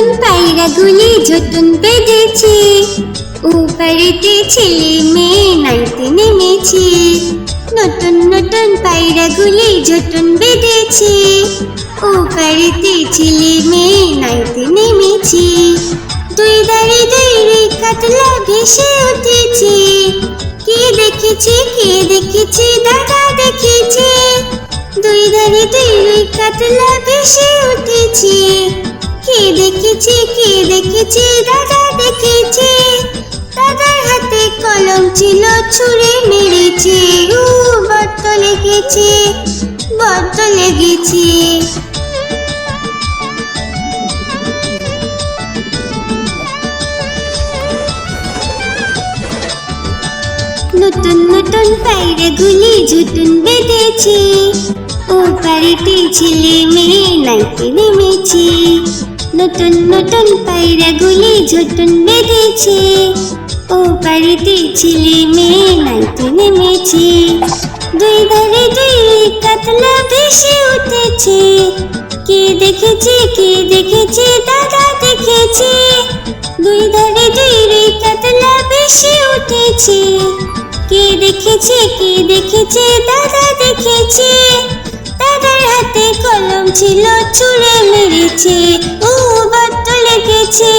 নতুন পায়রাগুলি ঝুটুন বেঁধেছে, ওপারেতে ছেলে মেয়ে নাইতে নেমেছে। নতুন নতুন পায়রাগুলি ঝুটুন বেঁধেছে, ওপারেতে ছেলে মেয়ে নাইতে নেমেছে। দুই ধারে দুই রে কাতলা ভেসে উঠেছে, কে দেখেছে কে দেখেছে দাদা দেখেছে। দুই ধারে দুই রে কাতলা ভেসে উঠেছে, কে দেখেছে কে দেখেছে দাদা দেখেছে। দাদার হাতে কলম ছিল ছুঁড়ে মেরেছে, বড্ড লেগেছে বড্ড লেগেছে। নতুন নতুন পায়রাগুলি ঝুটুন বেঁধেছে, ওপারেতে ছেলে মেয়ে নাইতে নেমেছে। নতুন নতুন পায়রাগুলি ঝুটুন বেঁধেছে, ওপারেতে ছেলে মেয়ে নাইতে নেমেছে। দুই ধারে দুই কাতলা ভেসে উঠেছে, কে দেখেছে কে দেখেছে দাদা দেখেছে। দুই ধারে দুই কাতলা ভেসে উঠেছে, কে দেখেছে কে দেখেছে দাদা দেখেছে। দাদার হাতে কলম ছিল ছুঁড়ে মেরেছে, বড্ড লেগেছে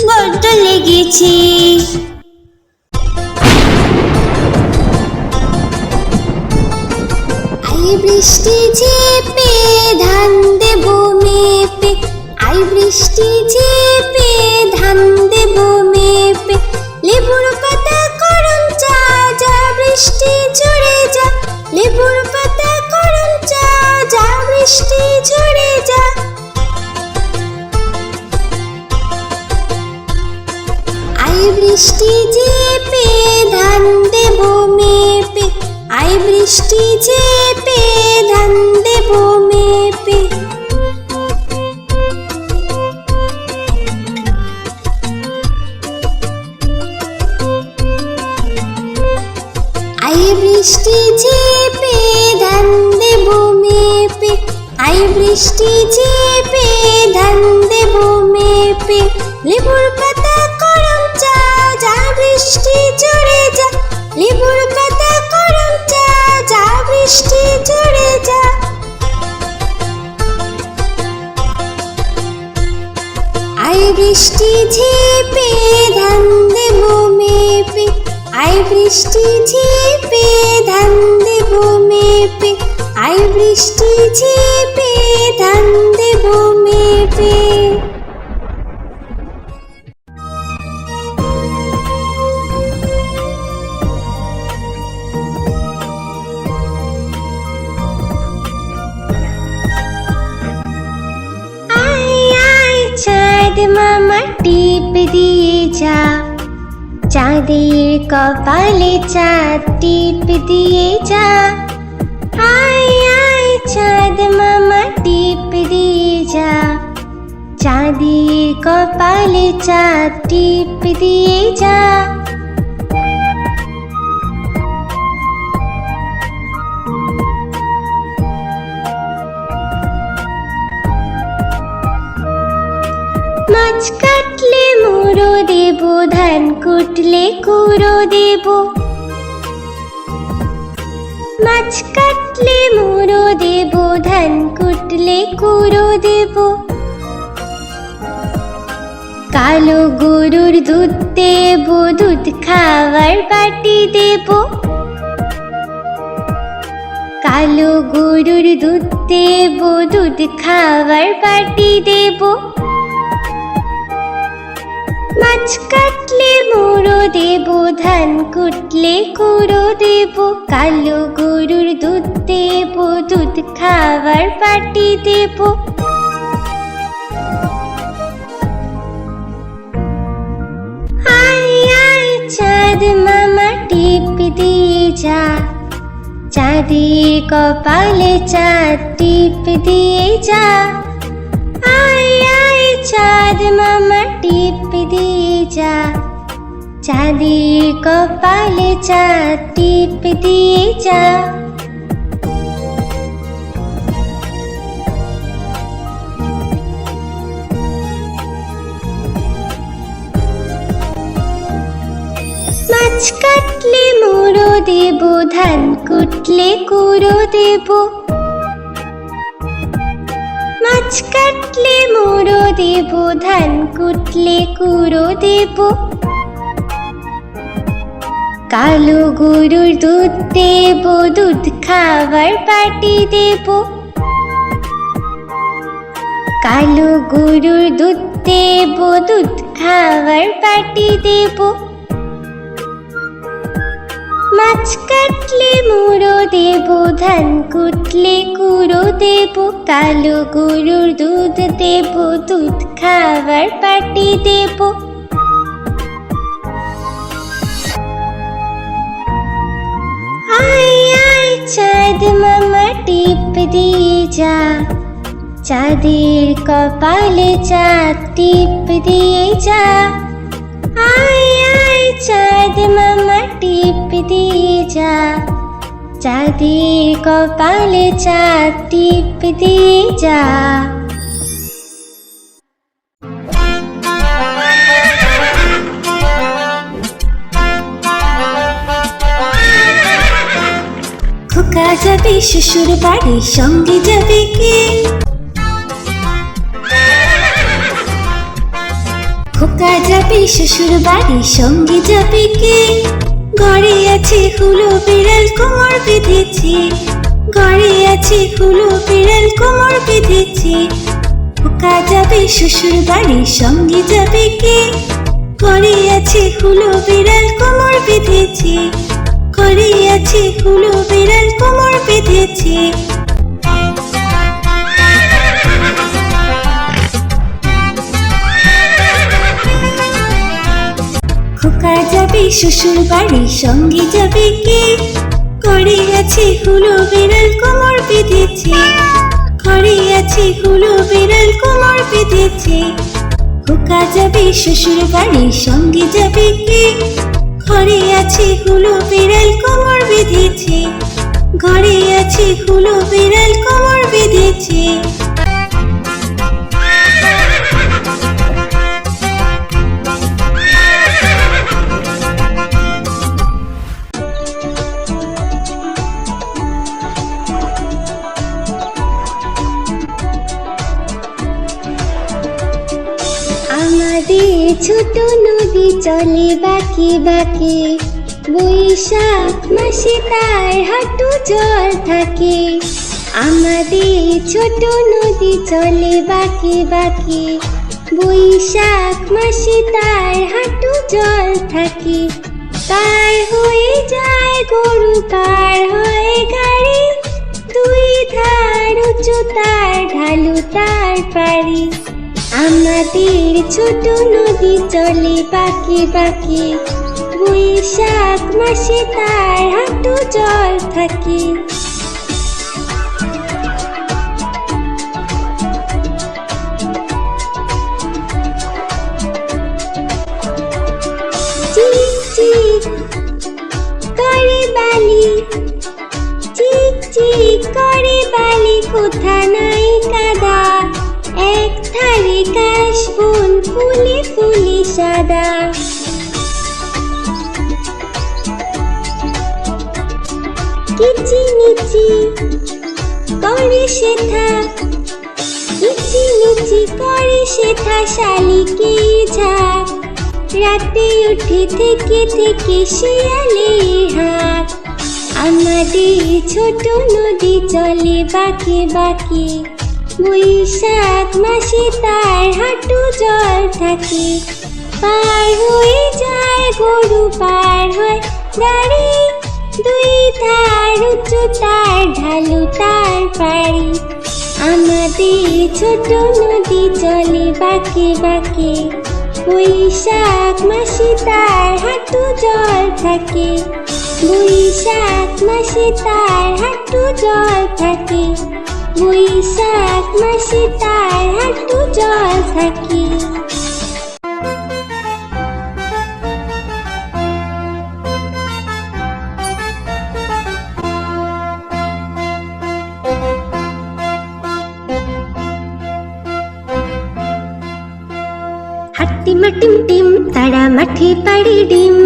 বড্ড লেগেছে। আই বৃষ্টি ঝেপে ধান দেব মেপে, আই বৃষ্টি ঝেপে ধান দেব মেপে। লেবুর পাতা করম চা, যা বৃষ্টি ঝরে যা। লেবুর পাতা করম চা, যা বৃষ্টি ঝরে যা। আই বৃষ্টি ঝেপে ধান দেব মেপে, আই বৃষ্টি ঝেপে ধান দেব মেপে। আই বৃষ্টি ঝেপে ধান দেব মেপে, আই বৃষ্টি ঝেপে ধান দেব মেপে। লেবুর পাতা করম চা, যা বৃষ্টি ঝরে যা। লেবুর পাতা করম চা, যা বৃষ্টি ঝরে যা। আই বৃষ্টি ঝেপে ধান দেব মেপে, আই বৃষ্টি ঝেপে ধান দেব মেপে। আই বৃষ্টি ঝেপে ধান দেব মেপে। চাঁদ মামা টিপ দিয়ে যা, চাঁদের কপালে চাঁদ টিপ দিয়ে যা। আয় আয় চাঁদ মামা টিপ দিয়ে যা, চাঁদের কপালে চাঁদ টিপ দিয়ে যা। মাছ কাটলে মুড়ো দেব, ধান কুটলে কুড়ো দেব। মাছ কাটলে মুড়ো দেব, ধান কুটলে কুড়ো দেব। কালো গরুর দুধ দেব, দুধ খাওয়ার বাটি দেব। কালো গরুর দুধ দেব, দুধ খাওয়ার বাটি দেব। মাছ কাটলে মুড়ো দেব, ধান কুটলে কুড়ো দেব। কালো গরুর দুধ দেব, দুধ খাওয়ার বাটি দেব। আয় আয় চাঁদ মামা টিপ দিয়ে যা, চাঁদের কপালে চাঁদ টিপ দিয়ে যা। আয় আয় চাঁদ মামা টিপ দিয়ে যা, চাঁদের কপালে চাঁদ টিপ দিয়ে যা। মাছ কাটলে মুড়ো দেব, ধান কুটলে কুড়ো দেব। মাছ কাটলে মুড়ো দেব, ধান কুটলে কুড়ো দেব। কালো গরুর দুধ দেব, দুধ খাওয়ার পাটি দেব। কালো গরুর দুধ দেব, দুধ খাওয়ার পাটি দেব। মাছ কাটলে মুড়ো দেব, ধান কুটলে কুড়ো দেব। কালো গরুর দুধ দেব, দুধ খাওয়ার পাটি দেব। আয় আয় চাঁদ মামা টিপ দিয়ে যা, চাঁদের কপালে চাঁদ টিপ দিয়ে যা। আয় আয় চাঁদ মামা টিপ দিয়ে যা, চাঁদের কপালে চাঁদ টিপ দিয়ে যা। খোকা যাবে শ্বশুর বাড়ি, সঙ্গে যাবে কে? খোকা যাবে শ্বশুর বাড়ি, সঙ্গে যাবে কে? ঘরে আছে হুলো বিড়াল, কোমর বেঁধেছে। ঘরে আছে হুলো বিড়াল, কোমর বেঁধেছে। খোকা যাবে শ্বশুর বাড়ি, সঙ্গে যাবে কে? ঘরে আছে হুলো বিড়াল, কোমর বেঁধেছে। ঘরে আছে হুলো বিড়াল, কোমর বেঁধেছে। খোকা যাবে শ্বশুর বাড়ি, সঙ্গে যাবে কে? ঘরে আছে হুলো বিড়াল, কোমর বেঁধেছে। ঘরে আছে হুলো বিড়াল, কোমর বেঁধেছে। খোকা যাবে শ্বশুর বাড়ি, সঙ্গে যাবে কে? ঘরে আছে হুলো বিড়াল, কোমর বেঁধেছে। ঘরে আছে হুলো বিড়াল, কোমর বেঁধেছে। আমাদের ছোট নদী চলে বাঁকে বাঁকে, বৈশাখ মাসে তার হাঁটু জল থাকে। আমাদের ছোট নদী চলে বাঁকে বাঁকে, বৈশাখ মাসে তার হাঁটু জল থাকে। পার হয়ে যায় গরু, পার হয়ে গাড়ি, দুই ধার উঁচু তার, ঢালু তার পারি। আমাদের ছোট নদী চলে বাঁকে বাঁকে, বৈশাখ মাসে তার হাঁটু জল থাকে। চিক চিক করে বালি, চিক চিক করে বালি, কোথা নাই কাদা। এক ধারে কাশবন, ফুলে ফুলে সাদা। কিচিমিচি করে শেঠা, কিচিমিচি করে শেঠা, শালিকে ঝাঁক। রাতে উঠে থেকে থেকে শিয়ালের হাঁক। আমাদের ছোট নদী চলে বাঁকে বাঁকে, বৈশাখ মাসে তার হাঁটু জল থাকে। পার হয়ে যায় গরু, পার হয় গাড়ি, দুই ধার উঁচু তার, ঢালু তার পারি। আমাদের ছোট নদী চলে বাঁকে বাঁকে, বৈশাখ মাসে তার হাঁটু জল থাকে। বৈশাখ মাসে তার হাঁটু জল থাকে। বৈশাখ মাসে তার হাঁটু জল থাকে। হাট্টিমা টিম টিম, তারা মাঠে পাড়ে ডিম।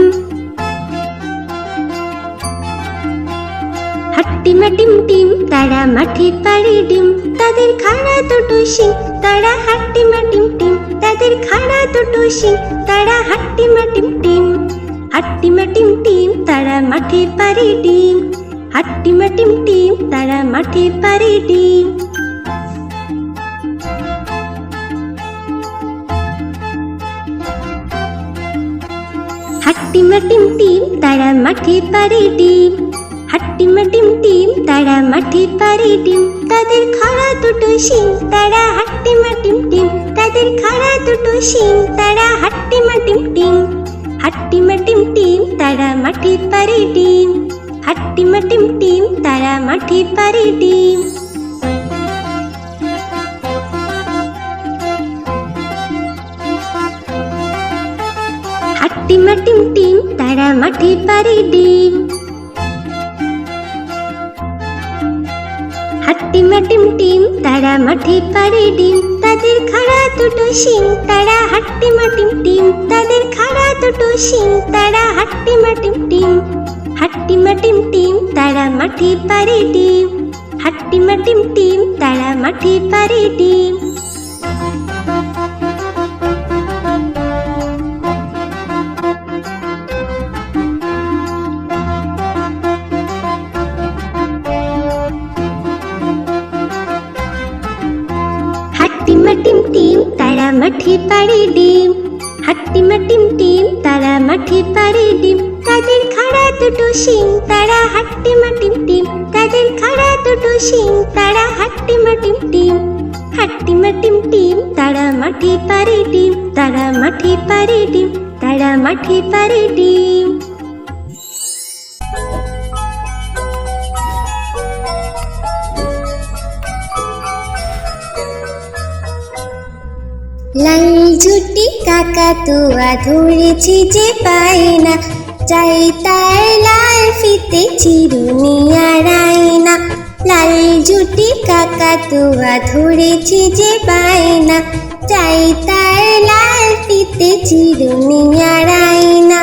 হাট্টিমা টিম টিম তারা মাঠে পাড়ে ডিম, তাদের খাড়া দুটো শিং তারা হাট্টিমা টিম টিম, তাদের খাড়া দুটো শিং তারা হাট্টিমা টিম টিম। হাট্টিমা টিম টিম তারা মাঠে পাড়ে ডিম, হাট্টিমা টিম টিম তারা মাঠে পাড়ে ডিম। হাট্টিমা টিম টিম তারা মাঠে পাড়ে ডিম, হাট্টিমা টিম টিম তারা মাঠে পাড়ে ডিম, তাদের খাড়া দুটো শিং তারা হাট্টিমা টিম টিম, তাদের খাড়া দুটো শিং তারা হাট্টিমা টিম টিম। হাট্টিমা টিম টিম তারা মাঠে পাড়ে ডিম, হাট্টিমা টিম টিম তারা মাঠে পাড়ে ডিম। হাট্টিমা টিম টিম তারা মাঠে পাড়ে ডিম, হাট্টিমা টিম টিম তারা মাঠে পাড়ে ডিম, তাদের খাড়া দুটো শিং তারা হাট্টিমা টিম টিম, তাদের খাড়া দুটো শিং তারা হাট্টিমা টিম টিম। হাট্টিমা টিম টিম তারা মাঠে পাড়ে ডিম, হাট্টিমা টিম টিম তারা মাঠে পাড়ে ডিম। হাট্টিমা টিম টিম তারা মাঠে পাড়ে ডিম, হাট্টিমা টিম টিম তারা মাঠে পাড়ে ডিম, তাদের খাড়া দুটো শিং তারা হাট্টিমা টিম টিম, তাদের খাড়া দুটো শিং তারা হাট্টিমা টিম টিম। হাট্টিমা টিম টিম তারা মাঠে পাড়ে ডিম, তারা মাঠে পাড়ে ডিম, তারা মাঠে পাড়ে ডিম। লাল ঝুটি কাকাতুয়া ধরেছে যে পায় না, চাই তার লাল ফিতে চিরুনি আর আয়না। লাল ঝুটি কাকাতুয়া ধরেছে যে পায় না, চাই তার লাল ফিতে চিরুনি আর আয়না।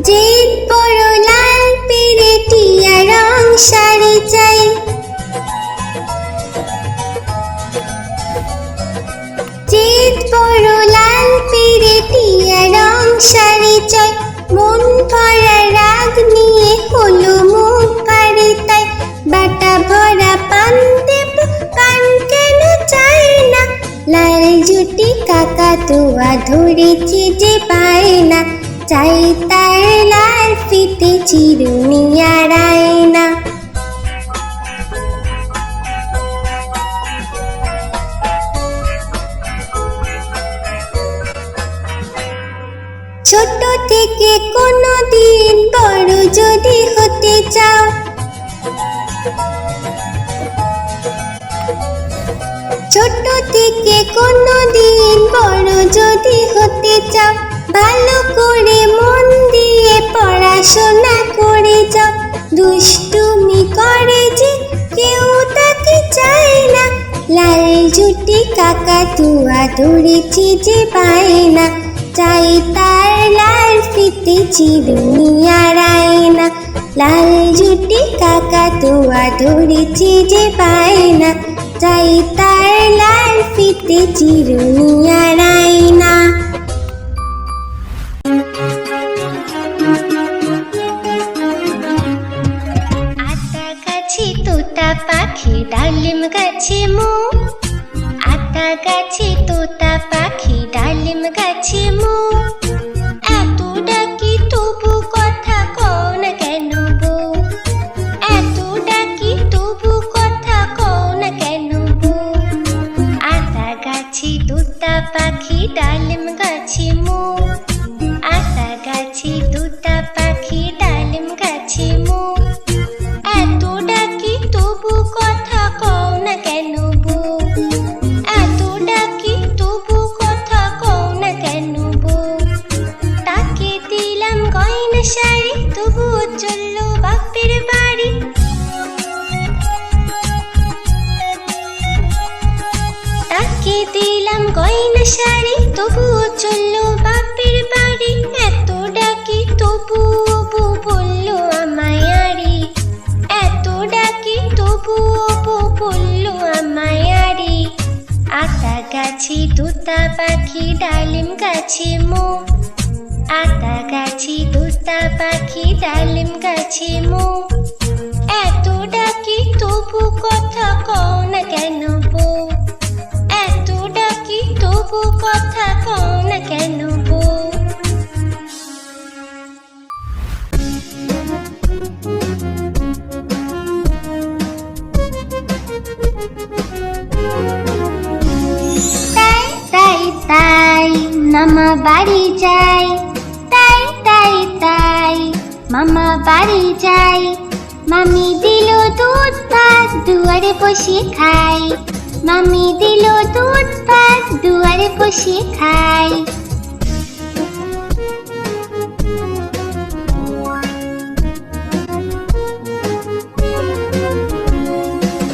যে বড় লাল পেরেটিয়া রং শাড়ি চাই, যে বড় লাল পেরেটিয়া রং শাড়ি চাই, মন ভরা রাগ নিয়ে হলো মুখ পাড়ি তাই, বাটা ভরা পান দেব পান কেন চাই না। লাল ঝুটি কাকাতুয়া ধরেছে যে পায় না, চাই তার লাল ফিতে চিরুনি আর আয়না। ছোট থেকে কোনো দিন বড় যদি হতে চাও, ছোট থেকে কোনো দিন বড় যদি হতে চাও, ভালো করে মন দিয়ে পড়াশোনা করে যাও। দুষ্টুমি করে যে কেউ তাকে চায় না, লাল ঝুটি কাকাতুয়া ধরেছে যে পায় না, চাই তার লাল ফিতে চিরুনি আর আয়না। লাল ঝুটি কাকাতুয়া ধরেছে যে পায় না, চাই তার লাল ফিতে চিরুনি আর আয়না। তোতা পাখি ডালিম গাছে মো, আতা গাছে তোতা পাখি ডালিম গাছে মো, এত ডাকি তবু কথা কও না কেন বউ, এত ডাকি তবু কথা কও না কেন বউ। আতা গাছে তোতা পাখি ডালিম গাছে মো, আতা গাছে তোতা পাখি ডালিম গাছে মো, এত ডাকি তবু কথা কও না কেন বউ, এত ডাকি তবু কথা কও না কেন বউ। তাকে দিলাম গয়না শাড়ি তবুও চলল বাপের বাড়ি, তাকে ভাইকে দিলাম গয়না শাড়ি, তবুও চললো বাপের বাড়ি। এত ডাকি তবুও বউ বললো আমায় আড়ি, এত ডাকি তবুও বউ বললো আমায় আড়ি। আতা গাছে তোতা পাখি, ডালিম গাছে মো, আতা গাছে তোতা পাখি, ডালিম গাছে মো। এত ডাকি তবু কথা কও না কেন বউ, এত ডাকি তবু কথা কও না কেন বউ। তাই তাই তাই মামা বাড়ি যাই, তাই তাই তাই মামা বাড়ি যাই। মামি দিল দুধ ভাত, দুয়ারে বসে খাই, মামি দিল দুধ ভাত, দুয়ারে বসে খাই।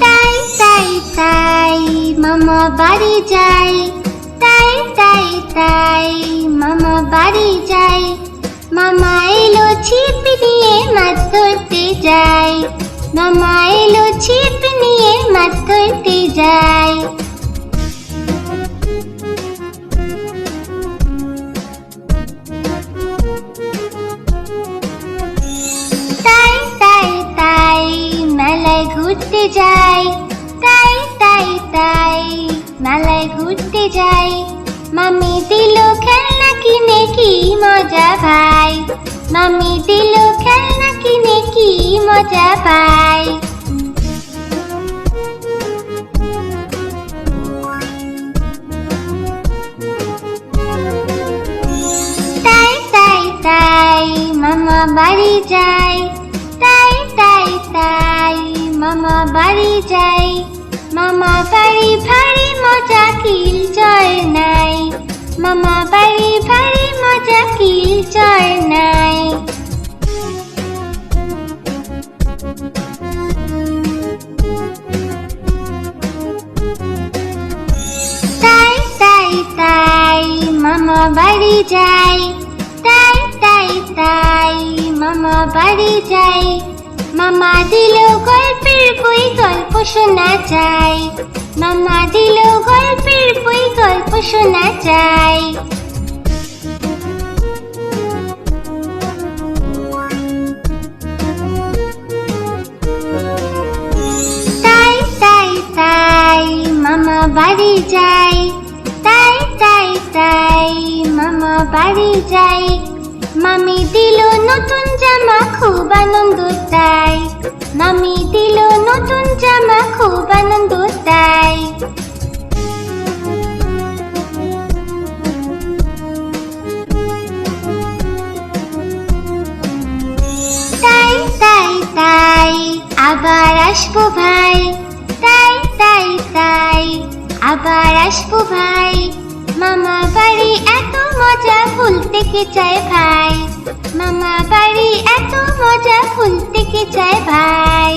তাই তাই তাই মামা বাড়ি যাই, তাই তাই তাই মামা বাড়ি যাই। মামা এলো ছিপ নিয়ে মাছ ধরতে যাই, মামা এলো ছিপ নিয়ে মাছ ধরতে যাই। তাই তাই তাই মেলায় ঘুরতে যাই, তাই তাই তাই মেলায় ঘুরতে যাই। মামি দিল খেলনা কিনে কি মজা ভাই, মামি দিল খেলনা কিনে কি মজা পাই। তাই তাই তাই মামা বাড়ি যাই, তাই তাই তাই মামা বাড়ি যাই। মামা বাড়ি ভারী মজা কিল চর নাই, মামা বাড়ি ভারী মজা কিল চর নাই। তাই তাই তাই মামা বাড়ি যাই, তাই তাই তাই মামা বাড়ি যাই। মামা দিল গল্পের বই, গল্প শোনা চাই, মামা দিল গল্পের বই, গল্প শোনা চাই। তাই তাই তাই মামা বাড়ি যাই, তাই তাই তাই মামা বাড়ি যাই। মামি দিল নতুন জামা, খুব আনন্দ তাই, মামি দিল নতুন জামা, খুব আনন্দ তাই। তাই তাই তাই আবার আসবো ভাই, তাই তাই তাই আবার আসবো ভাই। মামা বাড়ি এত মজা, ভুলতে কে চায় ভাই, মামা বাড়ি এত মজা, ভুলতে কে চায় ভাই।